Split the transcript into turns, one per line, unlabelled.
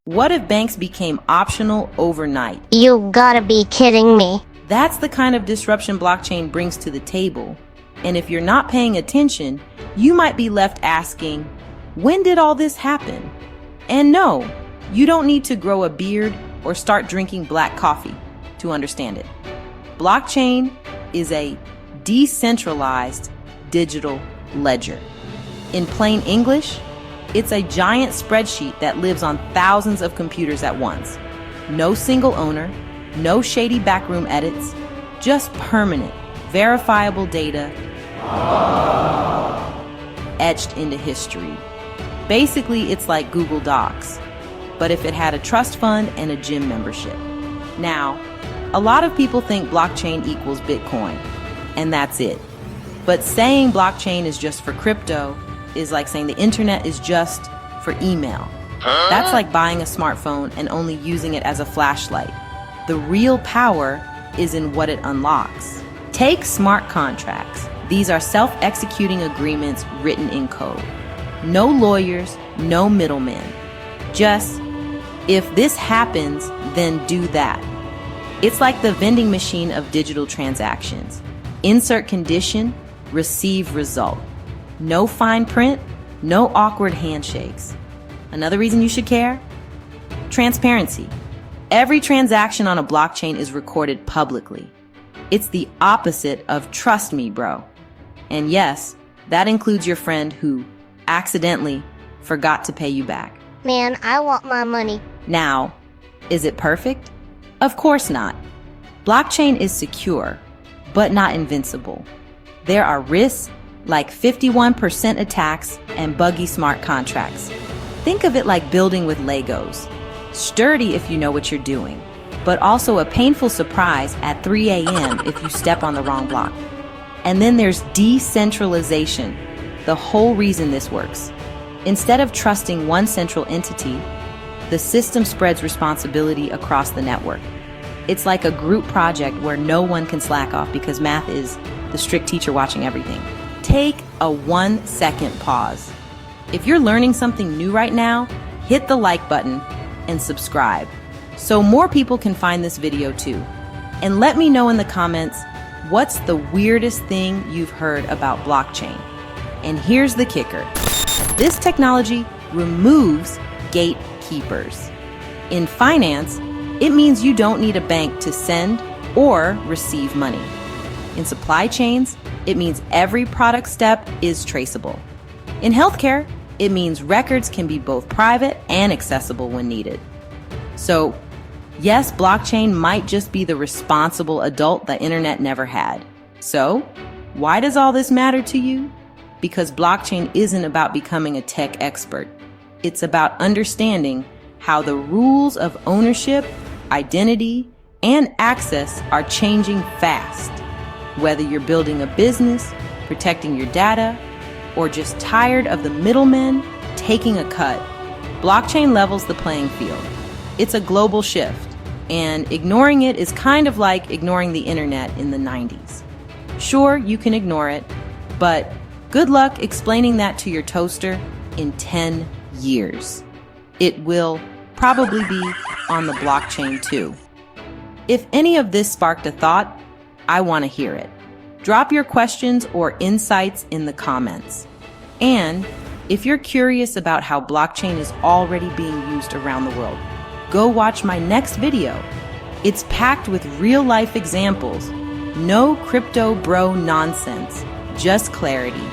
What if banks became optional overnight?
You gotta be kidding me.
That's the kind of disruption blockchain brings to the table. And if you're not paying attention, you might be left asking, when did all this happen? And no, you don't need to grow a beard or start drinking black coffee to understand it. Blockchain is a decentralized digital ledger. In plain English, it's a giant spreadsheet that lives on thousands of computers at once. No single owner, no shady backroom edits, just permanent, verifiable data etched into history. Basically, it's like Google Docs, but if it had a trust fund and a gym membership. Now, a lot of people think blockchain equals Bitcoin, and that's it. But saying blockchain is just for crypto is like saying the internet is just for email. That's like buying a smartphone and only using it as a flashlight. The real power is in what it unlocks. Take smart contracts. These are self-executing agreements written in code. No lawyers, no middlemen. Just, if this happens, then do that. It's like the vending machine of digital transactions. Insert condition, receive result. No fine print, no awkward handshakes. Another reason you should care? Transparency. Every transaction on a blockchain is recorded publicly. It's the opposite of trust me, bro. And yes, that includes your friend who accidentally forgot to pay you back.
Man, I want my money.
Now, is it perfect? Of course not. Blockchain is secure, but not invincible. There are risks like 51% attacks and buggy smart contracts. Think of it like building with Legos. Sturdy if you know what you're doing, but also a painful surprise at 3 a.m. if you step on the wrong block. And then there's decentralization, the whole reason this works. Instead of trusting one central entity, the system spreads responsibility across the network. It's like a group project where no one can slack off because math is the strict teacher watching everything. Take a 1-second pause. If you're learning something new right now, hit the like button and subscribe so more people can find this video too. And let me know in the comments, what's the weirdest thing you've heard about blockchain? And here's the kicker. This technology removes gatekeepers. In finance, it means you don't need a bank to send or receive money. In supply chains, it means every product step is traceable. In healthcare, it means records can be both private and accessible when needed. So, yes, blockchain might just be the responsible adult the internet never had. So, why does all this matter to you? Because blockchain isn't about becoming a tech expert. It's about understanding how the rules of ownership, identity, and access are changing fast. Whether you're building a business, protecting your data, or just tired of the middlemen taking a cut, blockchain levels the playing field. It's a global shift, and ignoring it is kind of like ignoring the internet in the 90s. Sure, you can ignore it, but good luck explaining that to your toaster in 10 years. It will probably be on the blockchain too. If any of this sparked a thought, I want to hear it. Drop your questions or insights in the comments. And if you're curious about how blockchain is already being used around the world, go watch my next video. It's packed with real-life examples. No crypto bro nonsense, just clarity.